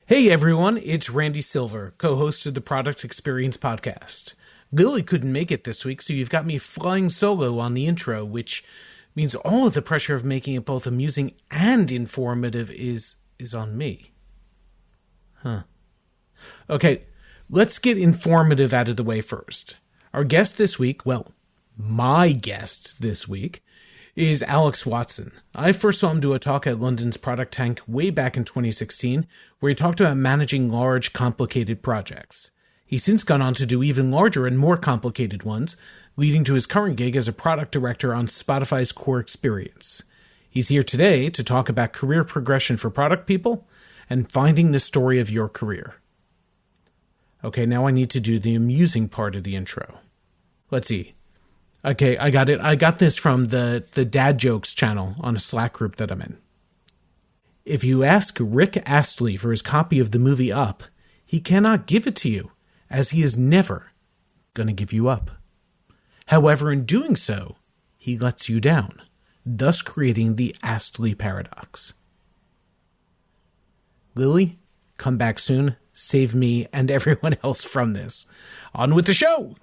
Hey everyone, it's Randy Silver, co-host of the Product Experience Podcast. Lily couldn't make it this week, so you've got me flying solo on the intro, which means all of the pressure of making it both amusing and informative is on me. Okay, let's get informative out of the way first. Our guest this week, well, my guest this week, is Alex Watson. I first saw him do a talk at London's Product Tank way back in 2016, where he talked about managing large, complicated projects. He's since gone on to do even larger and more complicated ones, leading to his current gig as a product director on Spotify's Core Experience. He's here today to talk about career progression for product people and finding the story of your career. Okay, now I need to do the amusing part of the intro. Let's see. Okay, I got it. I got this from the Dad Jokes channel on a Slack group that I'm in. If you ask Rick Astley for his copy of the movie Up, he cannot give it to you, as he is never going to give you up. However, in doing so, he lets you down, thus creating the Astley paradox. Lily, come back soon. Save me and everyone else from this. On with the show!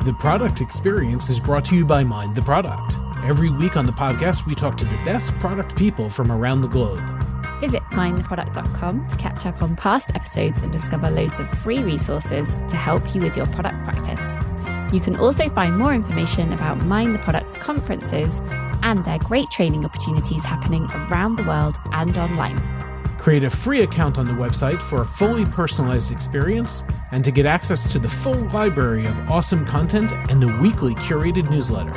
The Product Experience is brought to you by Mind the Product. Every week on the podcast, we talk to the best product people from around the globe. Visit mindtheproduct.com to catch up on past episodes and discover loads of free resources to help you with your product practice. You can also find more information about Mind the Product's conferences and their great training opportunities happening around the world and online. Create a free account on the website for a fully personalized experience and to get access to the full library of awesome content and the weekly curated newsletter.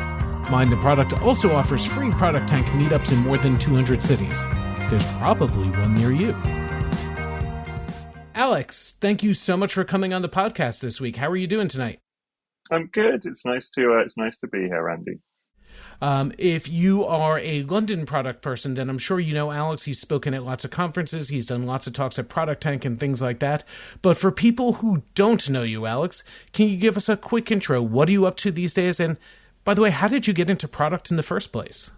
Mind the Product also offers free Product Tank meetups in more than 200 cities. There's probably one near you. Alex, thank you so much for coming on the podcast this week. How are you doing tonight? I'm good. It's nice to be here, Randy. If you are a London product person, then I'm sure you know Alex. He's spoken at lots of conferences. He's done lots of talks at Product Tank and things like that. But for people who don't know you, Alex, can you give us a quick intro? What are you up to these days? And by the way, how did you get into product in the first place?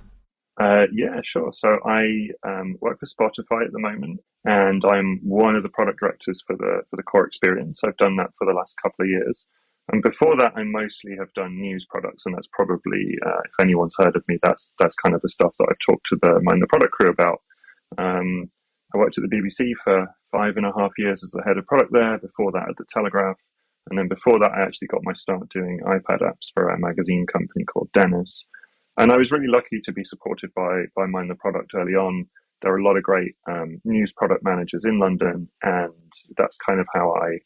Yeah, sure. So I work for Spotify at the moment, and I'm one of the product directors for the Core Experience. I've done that for the last couple of years. And before that, I mostly have done news products, and that's probably, if anyone's heard of me, that's kind of the stuff that I've talked to the Mind the Product crew about. I worked at the BBC for 5.5 years as the head of product there, before that at the Telegraph, and then before that I actually got my start doing iPad apps for a magazine company called Dennis. And I was really lucky to be supported by Mind the Product early on. There are a lot of great news product managers in London, and that's kind of how I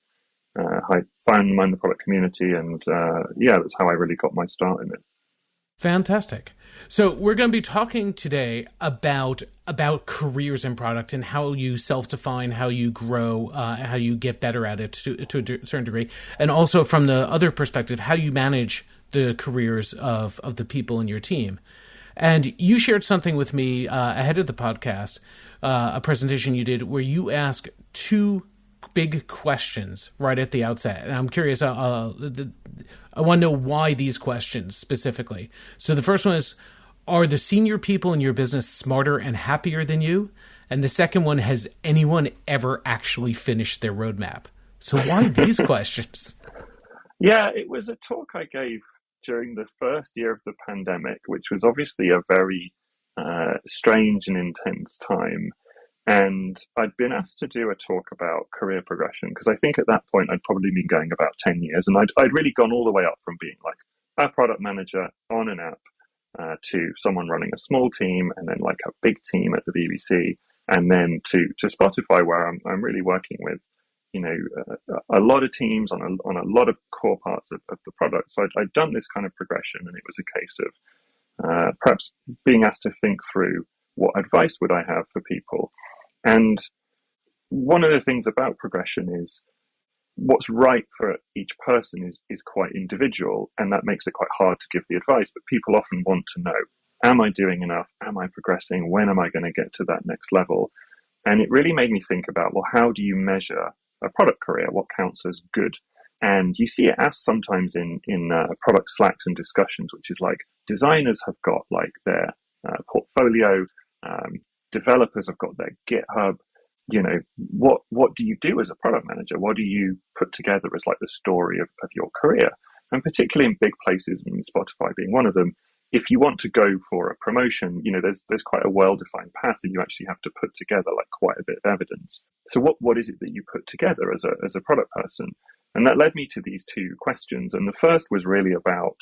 found Mind the Product community, and that's how I really got my start in it. Fantastic. So we're going to be talking today about careers in product and how you self-define, how you grow, how you get better at it to a certain degree, and also from the other perspective, how you manage the careers of the people in your team. And you shared something with me ahead of the podcast, a presentation you did where you asked two big questions right at the outset. And I'm curious, I want to know why these questions specifically. So the first one is, are the senior people in your business smarter and happier than you? And the second one, has anyone ever actually finished their roadmap? So why these questions? Yeah, it was a talk I gave during the first year of the pandemic, which was obviously a very strange and intense time. And I'd been asked to do a talk about career progression, because I think at that point I'd probably been going about 10 years. And I'd really gone all the way up from being like a product manager on an app to someone running a small team, and then like a big team at the BBC, and then to Spotify, where I'm really working with, a lot of teams on a lot of core parts of the product. So I'd done this kind of progression, and it was a case of perhaps being asked to think through what advice would I have for people. And one of the things about progression is what's right for each person is quite individual, and that makes it quite hard to give the advice. But people often want to know, am I doing enough? Am I progressing? When am I going to get to that next level? And it really made me think about, well, how do you measure a product career? What counts as good? And you see it asked sometimes in product slacks and discussions, which is like, designers have got like their portfolio, developers have got their GitHub. What do you do as a product manager? What do you put together as like the story of your career? And particularly in big places, and Spotify being one of them, if you want to go for a promotion, there's quite a well-defined path, and you actually have to put together like quite a bit of evidence. So what is it that you put together as a product person? And that led me to these two questions. And the first was really about,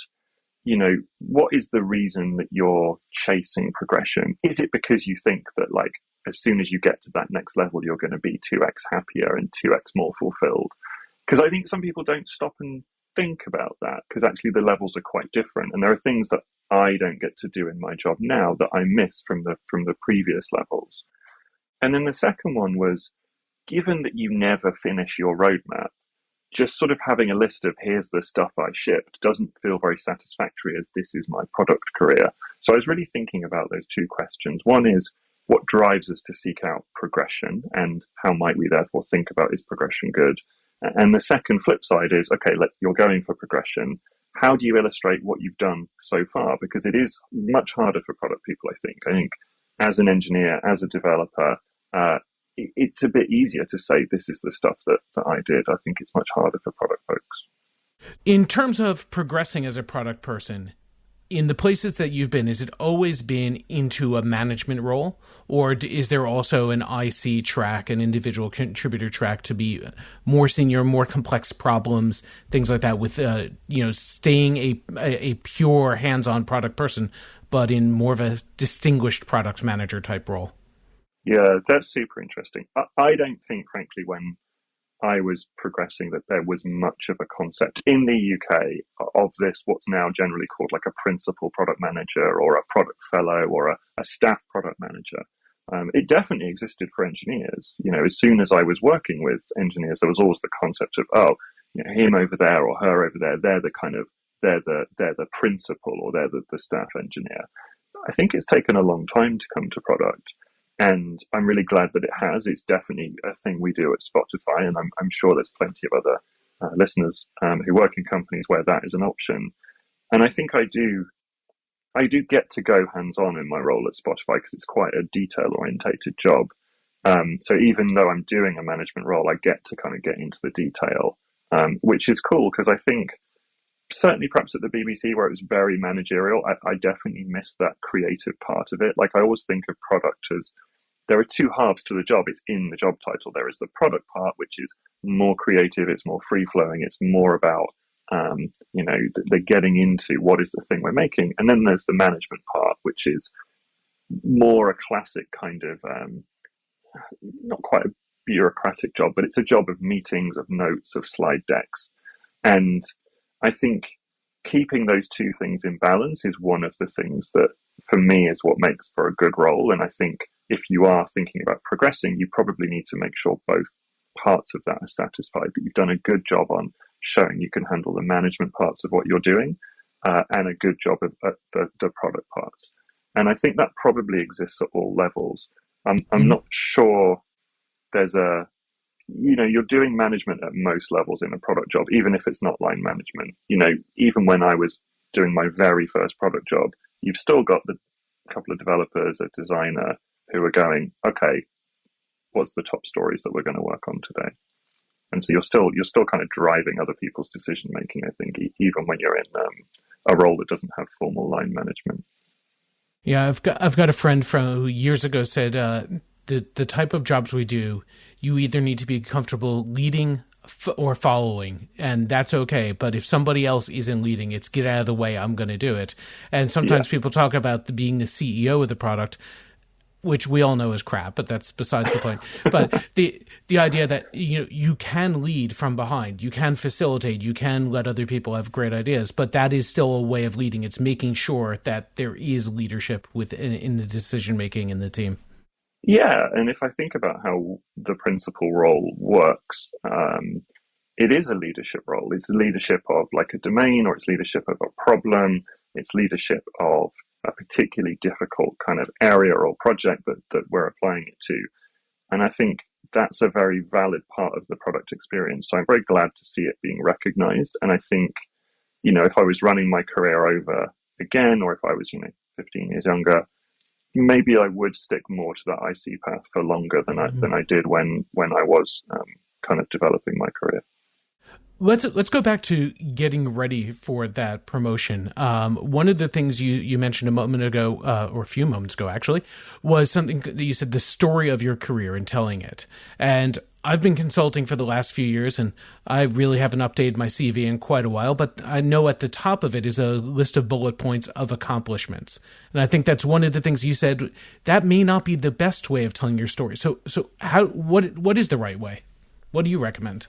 what is the reason that you're chasing progression? Is it because you think that like as soon as you get to that next level, you're going to be 2x happier and 2x more fulfilled? Because I think some people don't stop and think about that, because actually the levels are quite different, and there are things that I don't get to do in my job now that I miss from the previous levels. And then the second one was, given that you never finish your roadmap, just sort of having a list of here's the stuff I shipped doesn't feel very satisfactory as this is my product career. So I was really thinking about those two questions. One is, what drives us to seek out progression, and how might we therefore think about, is progression good? And the second flip side is, okay, you're going for progression. How do you illustrate what you've done so far? Because it is much harder for product people, I think. I think as an engineer, as a developer, it's a bit easier to say this is the stuff that I did. I think it's much harder for product folks. In terms of progressing as a product person, in the places that you've been, has it always been into a management role, or is there also an IC track, an individual contributor track, to be more senior, more complex problems, things like that, with staying a pure hands-on product person, but in more of a distinguished product manager type role? Yeah, that's super interesting. I don't think, frankly, when I was progressing, that there was much of a concept in the UK of this, what's now generally called like a principal product manager or a product fellow or a staff product manager. It definitely existed for engineers. As soon as I was working with engineers, there was always the concept of, him over there or her over there, they're the principal, or they're the staff engineer. I think it's taken a long time to come to product. And I'm really glad that it has. It's definitely a thing we do at Spotify, and I'm sure there's plenty of other listeners who work in companies where that is an option. And I think I do get to go hands-on in my role at Spotify, because it's quite a detail-orientated job. So even though I'm doing a management role, I get to kind of get into the detail, which is cool, because I think certainly perhaps at the BBC, where it was very managerial, I definitely missed that creative part of it. Like, I always think of product as, there are two halves to the job. It's in the job title. There is the product part, which is more creative, it's more free-flowing, it's more about the getting into what is the thing we're making. And then there's the management part, which is more a classic kind of, not quite a bureaucratic job, but it's a job of meetings, of notes, of slide decks. And I think keeping those two things in balance is one of the things that, for me, is what makes for a good role. And I think if you are thinking about progressing, you probably need to make sure both parts of that are satisfied, that you've done a good job on showing you can handle the management parts of what you're doing, and a good job at the product parts. And I think that probably exists at all levels. I'm not sure there's you're doing management at most levels in a product job, even if it's not line management. Even when I was doing my very first product job, you've still got the couple of developers, a designer, who are going, okay, what's the top stories that we're going to work on today? And so you're still kind of driving other people's decision making, I think, even when you're in a role that doesn't have formal line management. Yeah, I've got a friend who years ago said the type of jobs we do, you either need to be comfortable leading or following, and that's okay. But if somebody else isn't leading, it's get out of the way, I'm going to do it. And sometimes people talk about being the CEO of the product, which we all know is crap, but that's besides the point. But the idea that you can lead from behind, you can facilitate, you can let other people have great ideas, but that is still a way of leading. It's making sure that there is leadership in the decision making in the team. Yeah, and if I think about how the principal role works, it is a leadership role. It's leadership of like a domain, or it's leadership of a problem. It's leadership of a particularly difficult kind of area or project that we're applying it to. And I think that's a very valid part of the product experience. So I'm very glad to see it being recognized. And I think, if I was running my career over again, or if I was, 15 years younger, maybe I would stick more to that IC path for longer than I did when I was kind of developing my career. Let's go back to getting ready for that promotion. One of the things you mentioned a moment ago, or a few moments ago actually, was something that you said, the story of your career and telling it. And I've been consulting for the last few years, and I really haven't updated my CV in quite a while, but I know at the top of it is a list of bullet points of accomplishments. And I think that's one of the things you said, that may not be the best way of telling your story. So what is the right way? What do you recommend?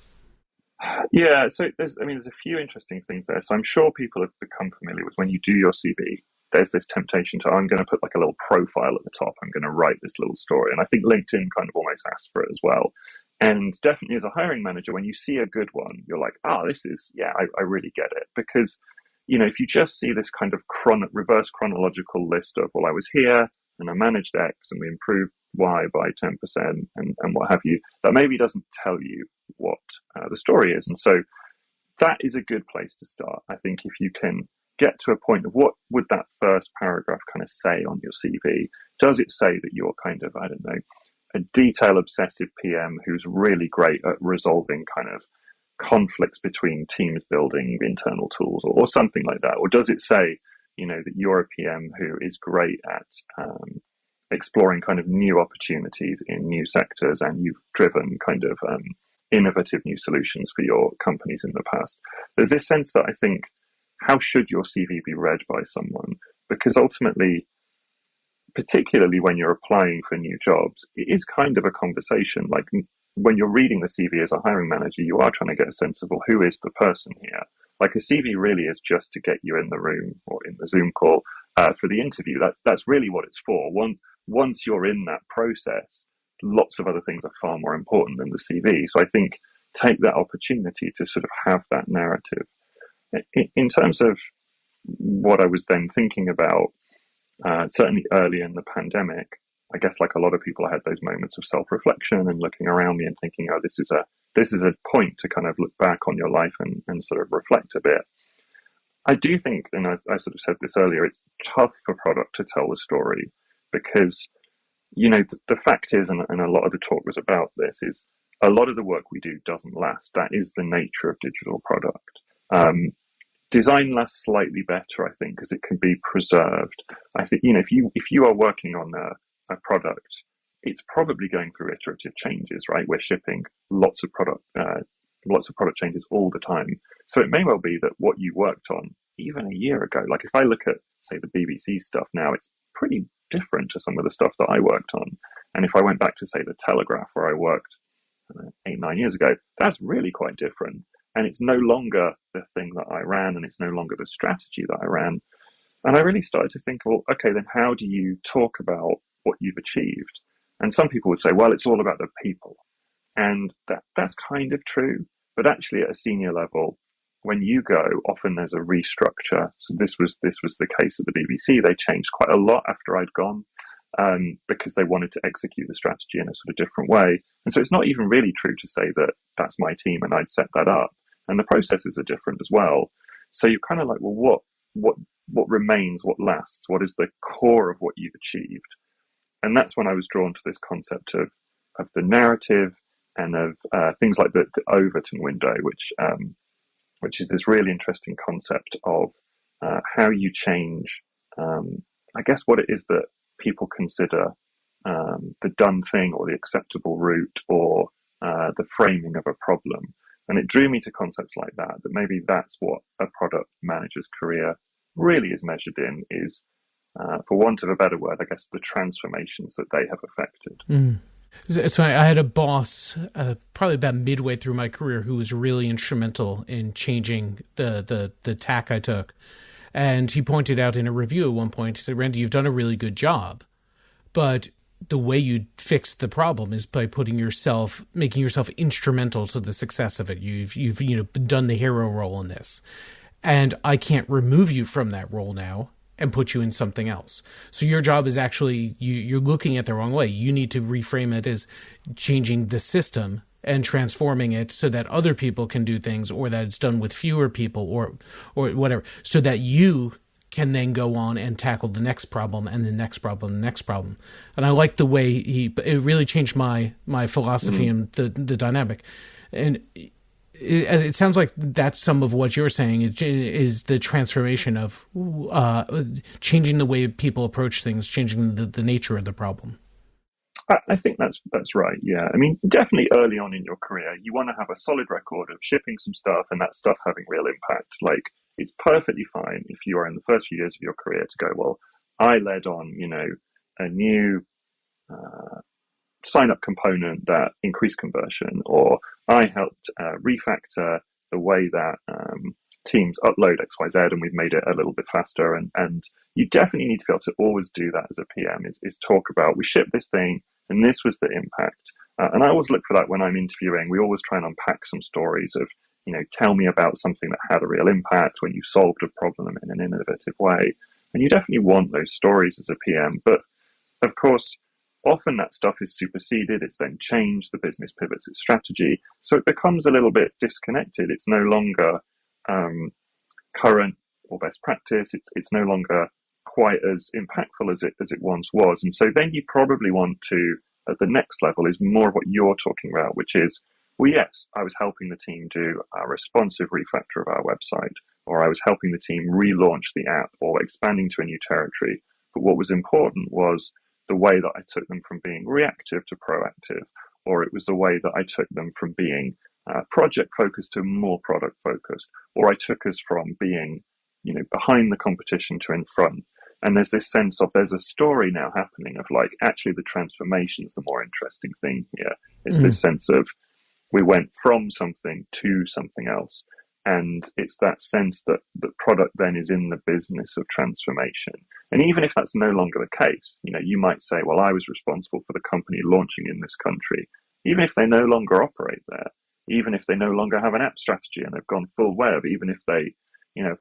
Yeah, so there's a few interesting things there. So I'm sure people have become familiar with when you do your CV, there's this temptation to, I'm going to put like a little profile at the top. I'm going to write this little story. And I think LinkedIn kind of almost asks for it as well. And definitely as a hiring manager, when you see a good one, you're like, I really get it. Because, if you just see this kind of reverse chronological list of, well, I was here and I managed X and we improved Y by 10% and what have you, that maybe doesn't tell you what the story is. And so that is a good place to start. I think if you can get to a point of what would that first paragraph kind of say on your CV, does it say that you're kind of, I don't know, a detail obsessive PM who's really great at resolving kind of conflicts between teams building internal tools or something like that? Or does it say, that you're a PM who is great at exploring kind of new opportunities in new sectors and you've driven kind of innovative new solutions for your companies in the past? There's this sense that I think, how should your CV be read by someone? Because ultimately, particularly when you're applying for new jobs, it is kind of a conversation. Like when you're reading the CV as a hiring manager, you are trying to get a sense of, well, who is the person here? Like a CV really is just to get you in the room or in the Zoom call for the interview. That's really what it's for. Once you're in that process, lots of other things are far more important than the CV. So I think take that opportunity to sort of have that narrative. In terms of what I was then thinking about, certainly early in the pandemic, I guess like a lot of people, I had those moments of self-reflection and looking around me and thinking, oh, this is a point to kind of look back on your life and sort of reflect a bit. I do think, and I sort of said this earlier, it's tough for product to tell the story because, the fact is, and a lot of the talk was about this, is a lot of the work we do doesn't last. That is the nature of digital product. Design lasts slightly better, I think, because it can be preserved. I think, if you are working on a product, it's probably going through iterative changes, right? We're shipping lots of product changes all the time. So it may well be that what you worked on even a year ago, like if I look at, say, the BBC stuff now, it's pretty different to some of the stuff that I worked on. And if I went back to, say, the Telegraph, where I worked 8-9 years ago, that's really quite different. And it's no longer the thing that I ran, and it's no longer the strategy that I ran. And I really started to think, well, okay, then how do you talk about what you've achieved? And some people would say, well, it's all about the people. And that's kind of true. But actually at a senior level, when you go, often there's a restructure. So this was the case at the BBC. They changed quite a lot after I'd gone because they wanted to execute the strategy in a sort of different way. And so it's not even really true to say that that's my team and I'd set that up. And the processes are different as well. So you're kind of like, well, what remains, what lasts, what is the core of what you've achieved? And that's when I was drawn to this concept of the narrative and of things like the Overton window, which is this really interesting concept of how you change, I guess, what it is that people consider the done thing or the acceptable route or the framing of a problem. And it drew me to concepts like that maybe that's what a product manager's career really is measured in, is, for want of a better word, I guess, the transformations that they have affected. Mm. So I had a boss probably about midway through my career who was really instrumental in changing the tack I took. And he pointed out in a review at one point, he said, Randy, you've done a really good job, but the way you fix the problem is by making yourself instrumental to the success of it. You've done the hero role in this, and I can't remove you from that role now and put you in something else. So your job is actually, you're looking at the wrong way. You need to reframe it as changing the system and transforming it so that other people can do things, or that it's done with fewer people or whatever, so that you can then go on and tackle the next problem and the next problem and the next problem. And I like the way it really changed my philosophy and the dynamic. And it sounds like that's some of what you're saying is the transformation of changing the way people approach things, changing the nature of the problem. I think that's right. Yeah. I mean, definitely early on in your career, you want to have a solid record of shipping some stuff and that stuff having real impact. Like, it's perfectly fine if you are in the first few years of your career to go, well, I led on, a new sign-up component that increased conversion, or I helped refactor the way that teams upload XYZ and we've made it a little bit faster. And you definitely need to be able to always do that as a PM, is talk about, we shipped this thing and this was the impact. And I always look for that when I'm interviewing. We always try and unpack some stories of, tell me about something that had a real impact when you solved a problem in an innovative way. And you definitely want those stories as a PM. But of course, often that stuff is superseded. It's then changed. The business pivots its strategy. So it becomes a little bit disconnected. It's no longer current or best practice. It's no longer quite as impactful as it once was. And so then you probably want to, at the next level, is more of what you're talking about, which is, well, yes, I was helping the team do a responsive refactor of our website, or I was helping the team relaunch the app or expanding to a new territory. But what was important was the way that I took them from being reactive to proactive, or it was the way that I took them from being project focused to more product focused, or I took us from being, behind the competition to in front. And there's this sense of there's a story now happening of like, actually the transformation is the more interesting thing here. It's this sense of we went from something to something else. And it's that sense that the product then is in the business of transformation. And even if that's no longer the case, you might say, well, I was responsible for the company launching in this country. Even if they no longer operate there, even if they no longer have an app strategy and they've gone full web, even if they,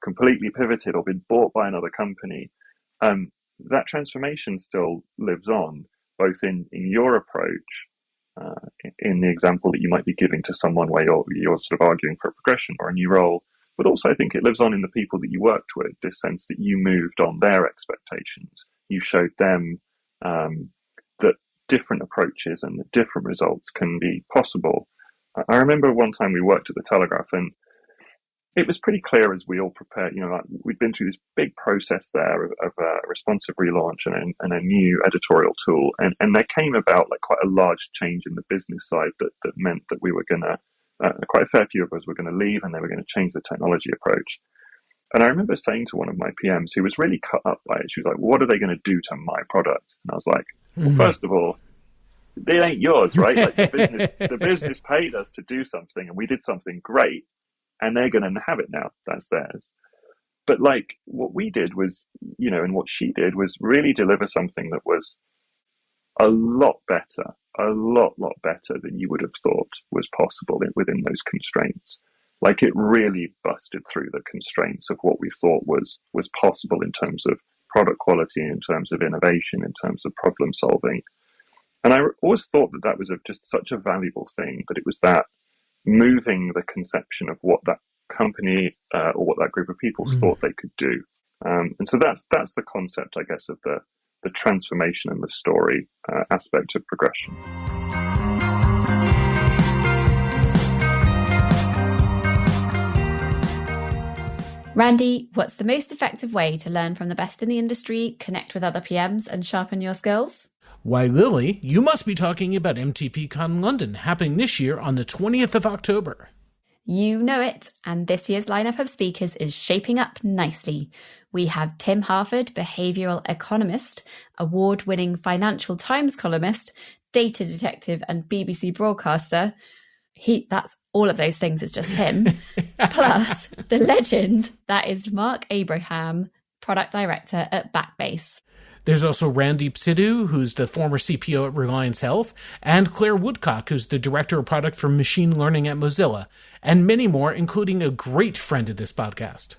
completely pivoted or been bought by another company, that transformation still lives on, both in your approach, in the example that you might be giving to someone where you're sort of arguing for a progression or a new role, but also I think it lives on in the people that you worked with, this sense that you moved on their expectations. You showed them that different approaches and the different results can be possible. I remember one time we worked at the Telegraph, and it was pretty clear as we all prepared, we'd been through this big process there of a responsive relaunch and a new editorial tool. And there came about like quite a large change in the business side that meant that we were going to, quite a fair few of us were going to leave and they were going to change the technology approach. And I remember saying to one of my PMs who was really cut up by it, she was like, what are they going to do to my product? And I was like, well, first of all, it ain't yours, right? Like the business paid us to do something and we did something great. And they're going to have it now. That's theirs. But like what we did was, and what she did was really deliver something that was a lot better than you would have thought was possible within those constraints. Like it really busted through the constraints of what we thought was possible in terms of product quality, in terms of innovation, in terms of problem solving. And I always thought that was just such a valuable thing, that it was that moving the conception of what that company or what that group of people thought they could do. And so that's the concept, I guess, of the transformation and the story aspect of progression. Randy, what's the most effective way to learn from the best in the industry, connect with other PMs, and sharpen your skills? Why, Lily, you must be talking about MTPCon London, happening this year on the 20th of October. You know it, and this year's lineup of speakers is shaping up nicely. We have Tim Harford, behavioural economist, award-winning Financial Times columnist, data detective and BBC broadcaster. That's all of those things, it's just Tim. Plus, the legend that is Mark Abraham, product director at Backbase. There's also Randeep Sidhu, who's the former CPO at Reliance Health, and Claire Woodcock, who's the director of product for machine learning at Mozilla, and many more, including a great friend of this podcast.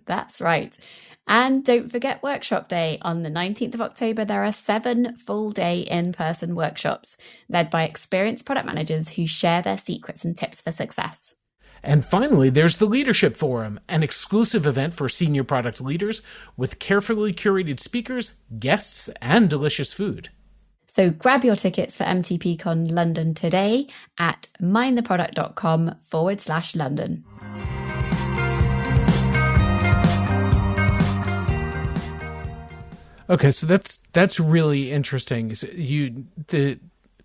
That's right. And don't forget Workshop Day. On the 19th of October, there are 7 full-day in-person workshops led by experienced product managers who share their secrets and tips for success. And finally, there's the Leadership Forum, an exclusive event for senior product leaders with carefully curated speakers, guests, and delicious food. So grab your tickets for MTPCon London today at mindtheproduct.com/London. Okay, so that's really interesting. The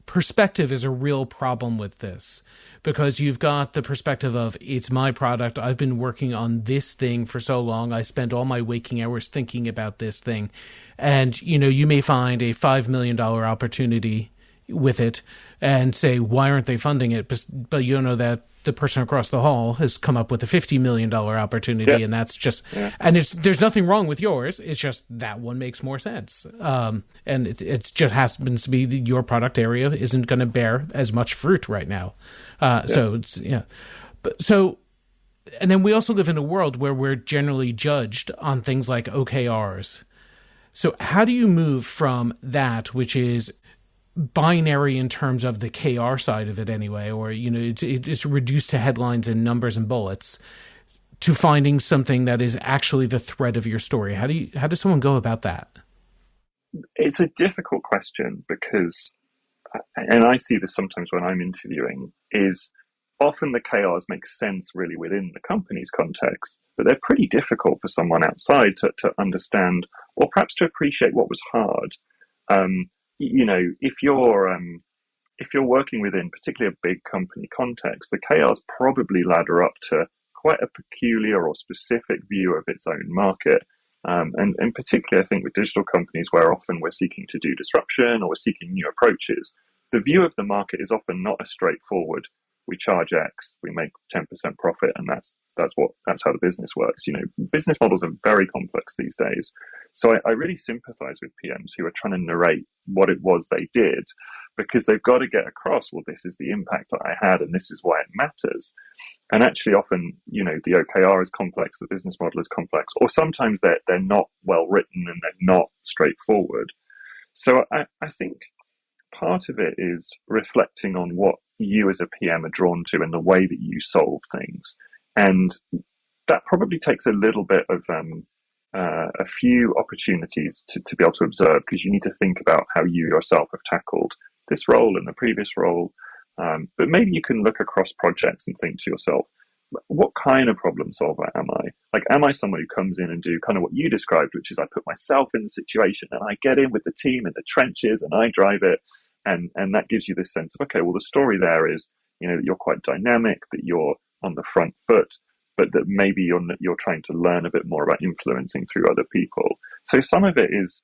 perspective is a real problem with this, because you've got the perspective of, it's my product, I've been working on this thing for so long, I spent all my waking hours thinking about this thing, and you may find a $5 million opportunity with it and say, why aren't they funding it? But you know that the person across the hall has come up with a $50 million opportunity, and that's just, and there's nothing wrong with yours. It's just that one makes more sense. And it just happens to be that your product area isn't going to bear as much fruit right now. So it's, and then we also live in a world where we're generally judged on things like OKRs. So how do you move from that, which is binary in terms of the KR side of it anyway, or it's reduced to headlines and numbers and bullets, to finding something that is actually the thread of your story? How does someone go about that? It's a difficult question, because, and I see this sometimes when I'm interviewing, is often the KRs make sense really within the company's context, but they're pretty difficult for someone outside to understand, or perhaps to appreciate what was hard. If you're working within particularly a big company context, the KRs probably ladder up to quite a peculiar or specific view of its own market. And particularly, I think, with digital companies, where often we're seeking to do disruption or we're seeking new approaches, the view of the market is often not a straightforward, we charge X, we make 10% profit, and that's how the business works. Business models are very complex these days. So I really sympathize with PMs who are trying to narrate what it was they did, because they've got to get across, well, this is the impact that I had, and this is why it matters. And actually, often, the OKR is complex, the business model is complex, or sometimes they're not well written and they're not straightforward. So I think part of it is reflecting on what you as a PM are drawn to and the way that you solve things. And that probably takes a little bit of a few opportunities to be able to observe, because you need to think about how you yourself have tackled this role and the previous role. But maybe you can look across projects and think to yourself, what kind of problem solver am I? Like, am I someone who comes in and do kind of what you described, which is I put myself in the situation and I get in with the team in the trenches and I drive it. And that gives you this sense of, okay, well, the story there is, that you're quite dynamic, that you're on the front foot, but that maybe you're trying to learn a bit more about influencing through other people. So some of it is,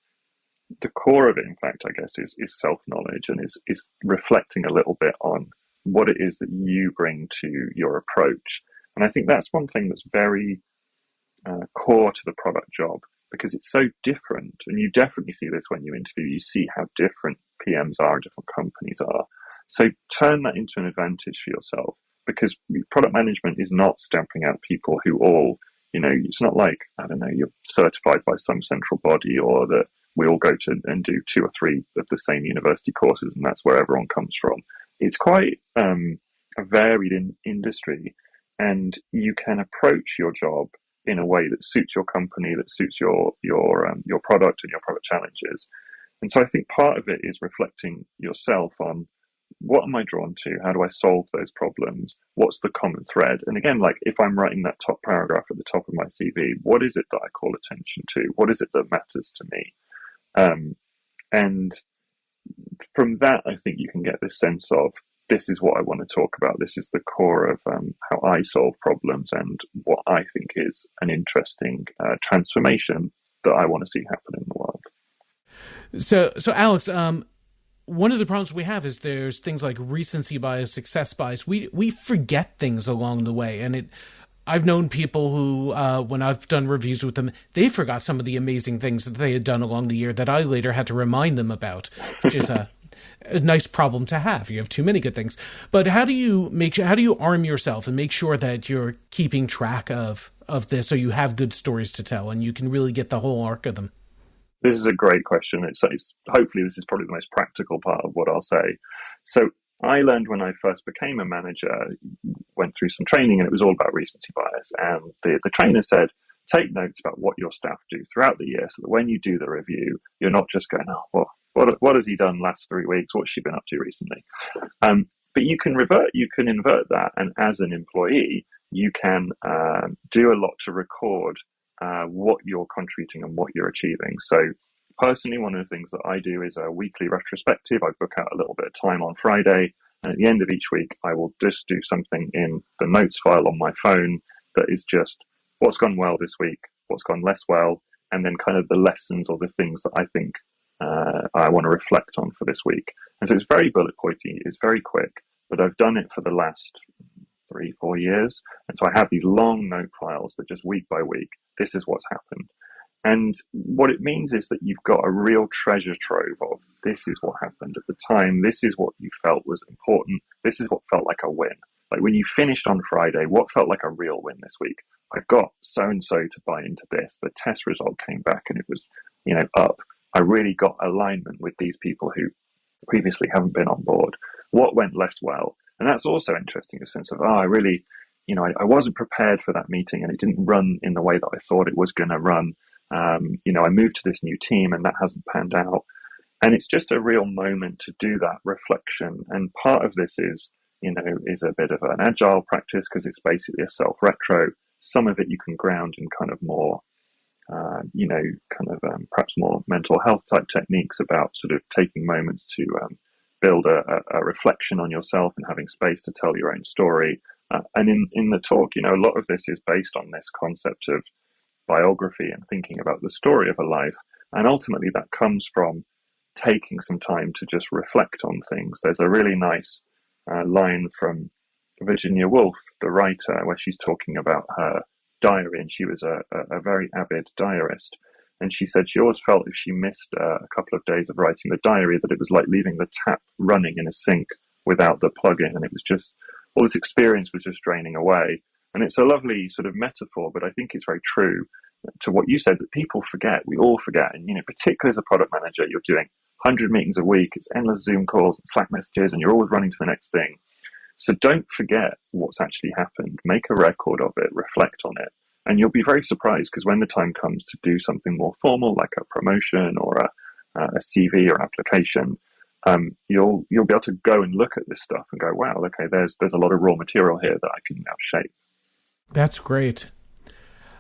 the core of it, in fact, I guess, is self-knowledge, and is reflecting a little bit on what it is that you bring to your approach. And I think that's one thing that's very core to the product job, because it's so different. And you definitely see this when you interview, you see how different PMs are and different companies are. So turn that into an advantage for yourself, because product management is not stamping out people who all, it's not like, I don't know, you're certified by some central body, or that we all go to and do 2 or 3 of the same university courses and that's where everyone comes from. It's quite a varied industry, and you can approach your job in a way that suits your company, that suits your product and your product challenges. And so I think part of it is reflecting yourself on, what am I drawn to? How do I solve those problems? What's the common thread? And again, like, if I'm writing that top paragraph at the top of my CV, what is it that I call attention to? What is it that matters to me? And from that, I think you can get this sense of, this is what I want to talk about. This is the core of how I solve problems and what I think is an interesting transformation that I want to see happen in the world. So Alex, one of the problems we have is there's things like recency bias, success bias. We forget things along the way, and I've known people who, when I've done reviews with them, they forgot some of the amazing things that they had done along the year that I later had to remind them about, which is a nice problem to have. You have too many good things. But how do you arm yourself and make sure that you're keeping track of this, so you have good stories to tell and you can really get the whole arc of them? This is a great question. It's hopefully this is probably the most practical part of what I'll say. So I learned when I first became a manager, went through some training, and it was all about recency bias. And the trainer said, take notes about what your staff do throughout the year, so that when you do the review, you're not just going, oh, what has he done last 3 weeks? What's she been up to recently? But you can invert that, and as an employee, you can do a lot to record what you're contributing and what you're achieving. So personally, one of the things that I do is a weekly retrospective. I book out a little bit of time on Friday, and at the end of each week, I will just do something in the notes file on my phone that is just what's gone well this week, what's gone less well, and then kind of the lessons or the things that I think I want to reflect on for this week. And so it's very bullet pointy, it's very quick, but I've done it for the last 3-4 years. And so I have these long note files that just week by week, this is what's happened. And what it means is that you've got a real treasure trove of this is what happened at the time, this is what you felt was important, this is what felt like a win. Like when you finished on Friday, what felt like a real win this week? I got so-and-so to buy into this, the test result came back and it was, up. I really got alignment with these people who previously haven't been on board. What went less well? And that's also interesting, a sense of, I really, I wasn't prepared for that meeting and it didn't run in the way that I thought it was going to run. I moved to this new team and that hasn't panned out. And it's just a real moment to do that reflection. And part of this is a bit of an agile practice because it's basically a self-retro. Some of it you can ground in kind of more, perhaps more mental health type techniques about sort of taking moments to build a reflection on yourself and having space to tell your own story. And in the talk, a lot of this is based on this concept of biography and thinking about the story of a life. And ultimately that comes from taking some time to just reflect on things. There's a really nice line from Virginia Woolf, the writer, where she's talking about her diary, and she was a very avid diarist. And she said she always felt if she missed a couple of days of writing the diary, that it was like leaving the tap running in a sink without the plug in. And it was just, all this experience was just draining away. And it's a lovely sort of metaphor, but I think it's very true to what you said, that people forget, we all forget. And, particularly as a product manager, you're doing 100 meetings a week, it's endless Zoom calls, and Slack messages, and you're always running to the next thing. So don't forget what's actually happened. Make a record of it, reflect on it. And you'll be very surprised because when the time comes to do something more formal, like a promotion or a CV or application, you'll be able to go and look at this stuff and go, wow, okay, there's a lot of raw material here that I can now shape. That's great.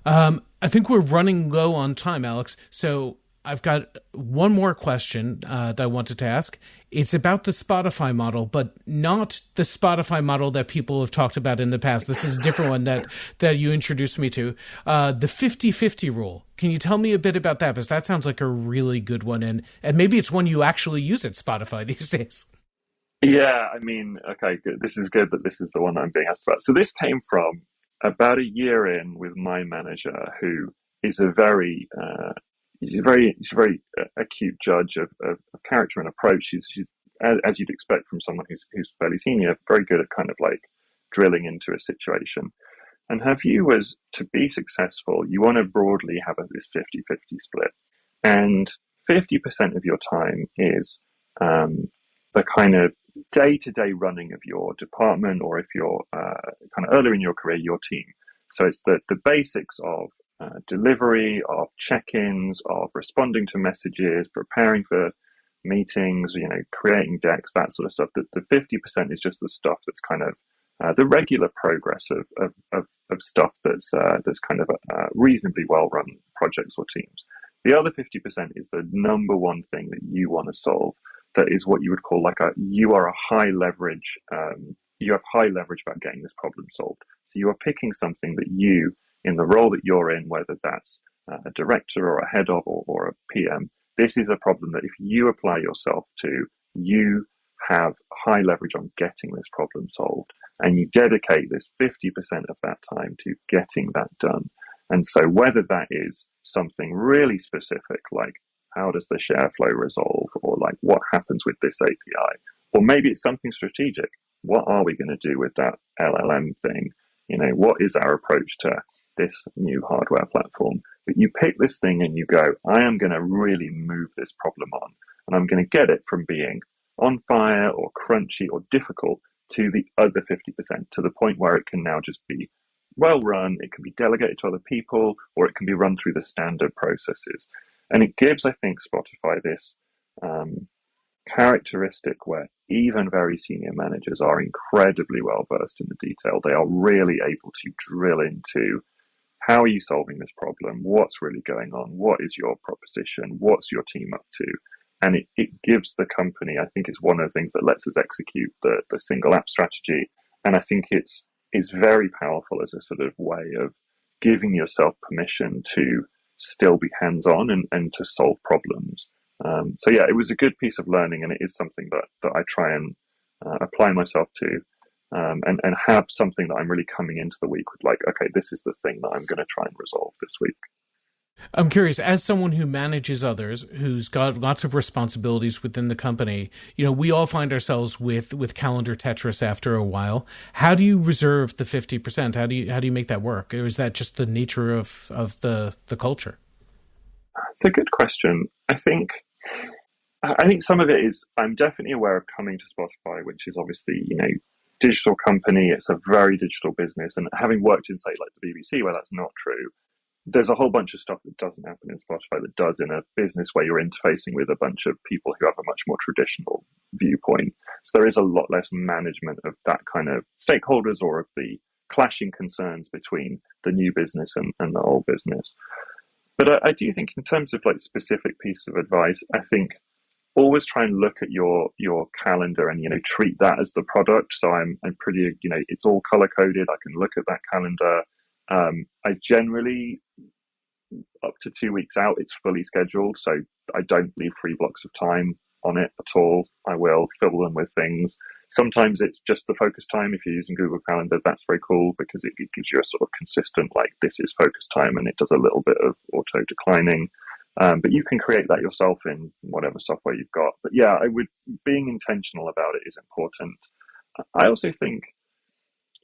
I think we're running low on time, Alex. So I've got one more question that I wanted to ask. It's about the Spotify model, but not the Spotify model that people have talked about in the past. This is a different one that you introduced me to. The 50-50 rule. Can you tell me a bit about that? Because that sounds like a really good one. And maybe it's one you actually use at Spotify these days. Yeah, okay, good. This is good that this is the one I'm being asked about. So this came from about a year in with my manager, who is a very acute judge of character and approach. She's as you'd expect from someone who's fairly senior, very good at kind of like drilling into a situation. And her view was, to be successful, you want to broadly have this 50-50 split. And 50% of your time is the kind of day-to-day running of your department, or if you're kind of earlier in your career, your team. So it's the basics of delivery, of check-ins, of responding to messages, preparing for meetings, creating decks, that sort of stuff. The 50% is just the stuff that's kind of the regular progress of stuff that's kind of reasonably well-run projects or teams. The other 50% is the number one thing that you want to solve. That is what you would call you are a high leverage, you have high leverage about getting this problem solved. So you are picking something that you, in the role that you're in, whether that's a director or a head of or a PM, this is a problem that if you apply yourself to, you have high leverage on getting this problem solved. And you dedicate this 50% of that time to getting that done. And so whether that is something really specific, like how does the share flow resolve, or like what happens with this API, or maybe it's something strategic. What are we going to do with that LLM thing? What is our approach to this new hardware platform? But you pick this thing and you go, I am going to really move this problem on, and I'm going to get it from being on fire or crunchy or difficult to the other 50%, to the point where it can now just be well run, it can be delegated to other people, or it can be run through the standard processes. And it gives, I think, Spotify this characteristic where even very senior managers are incredibly well versed in the detail. They are really able to drill into, how are you solving this problem? What's really going on? What is your proposition? What's your team up to? And it gives the company, I think it's one of the things that lets us execute the single app strategy. And I think it's very powerful as a sort of way of giving yourself permission to still be hands-on and to solve problems. So yeah, it was a good piece of learning, and it is something that I try and apply myself to, and have something that I'm really coming into the week with, like, okay, this is the thing that I'm going to try and resolve this week. I'm curious, as someone who manages others, who's got lots of responsibilities within the company, we all find ourselves with calendar Tetris after a while. How do you reserve the 50%? How do you make that work? Or is that just the nature of the culture? It's a good question. I think some of it is, I'm definitely aware of coming to Spotify, which is obviously, digital company. It's a very digital business. And having worked in, say, like the BBC, where that's not true, there's a whole bunch of stuff that doesn't happen in Spotify that does in a business where you're interfacing with a bunch of people who have a much more traditional viewpoint. So there is a lot less management of that kind of stakeholders, or of the clashing concerns between the new business and the old business. But I do think, in terms of like specific piece of advice, I think always try and look at your calendar and, treat that as the product. So I'm pretty, it's all color coded. I can look at that calendar. I generally, up to 2 weeks out, it's fully scheduled. So I don't leave free blocks of time on it at all. I will fill them with things. Sometimes it's just the focus time. If you're using Google Calendar, that's very cool because it gives you a sort of consistent, like, this is focus time, and it does a little bit of auto declining. But you can create that yourself in whatever software you've got. But yeah, being intentional about it is important. I also think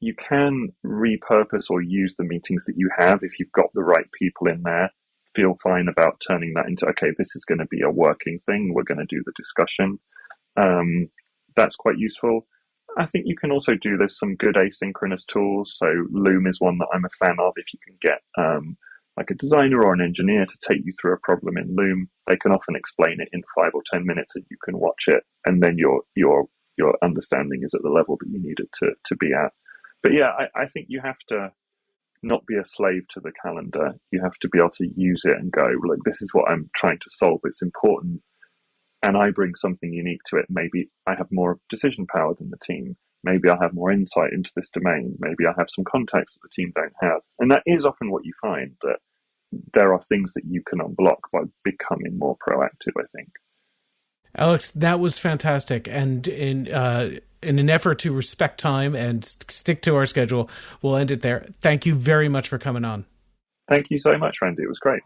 you can repurpose or use the meetings that you have. If you've got the right people in there, feel fine about turning that into, okay, this is going to be a working thing. We're going to do the discussion. That's quite useful. I think you can also do this some good asynchronous tools. So Loom is one that I'm a fan of. If you can get like a designer or an engineer to take you through a problem in Loom, they can often explain it in 5 or 10 minutes, and you can watch it, and then your understanding is at the level that you need it to be at. But yeah, I think you have to not be a slave to the calendar. You have to be able to use it and go, like, this is what I'm trying to solve. It's important. And I bring something unique to it. Maybe I have more decision power than the team. Maybe I have more insight into this domain. Maybe I have some contacts that the team don't have. And that is often what you find, that there are things that you can unblock by becoming more proactive, I think. Alex, that was fantastic. And in an effort to respect time and stick to our schedule, we'll end it there. Thank you very much for coming on. Thank you so much, Randy. It was great.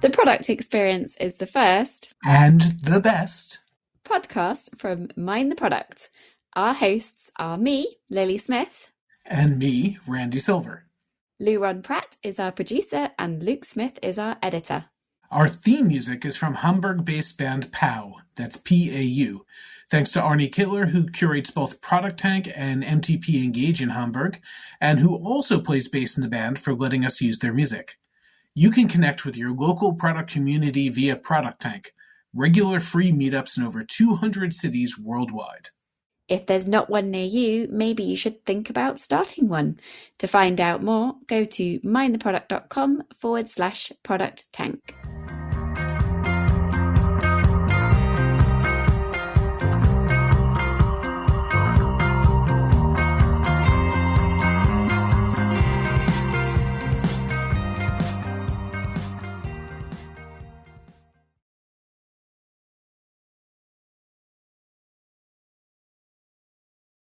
The Product Experience is the first and the best podcast from Mind the Product. Our hosts are me, Lily Smith. And me, Randy Silver. Lou Ron Pratt is our producer and Luke Smith is our editor. Our theme music is from Hamburg-based band PAU. That's P-A-U. Thanks to Arnie Kittler, who curates both Product Tank and MTP Engage in Hamburg, and who also plays bass in the band, for letting us use their music. You can connect with your local product community via Product Tank, regular free meetups in over 200 cities worldwide. If there's not one near you, maybe you should think about starting one. To find out more, go to mindtheproduct.com/product tank.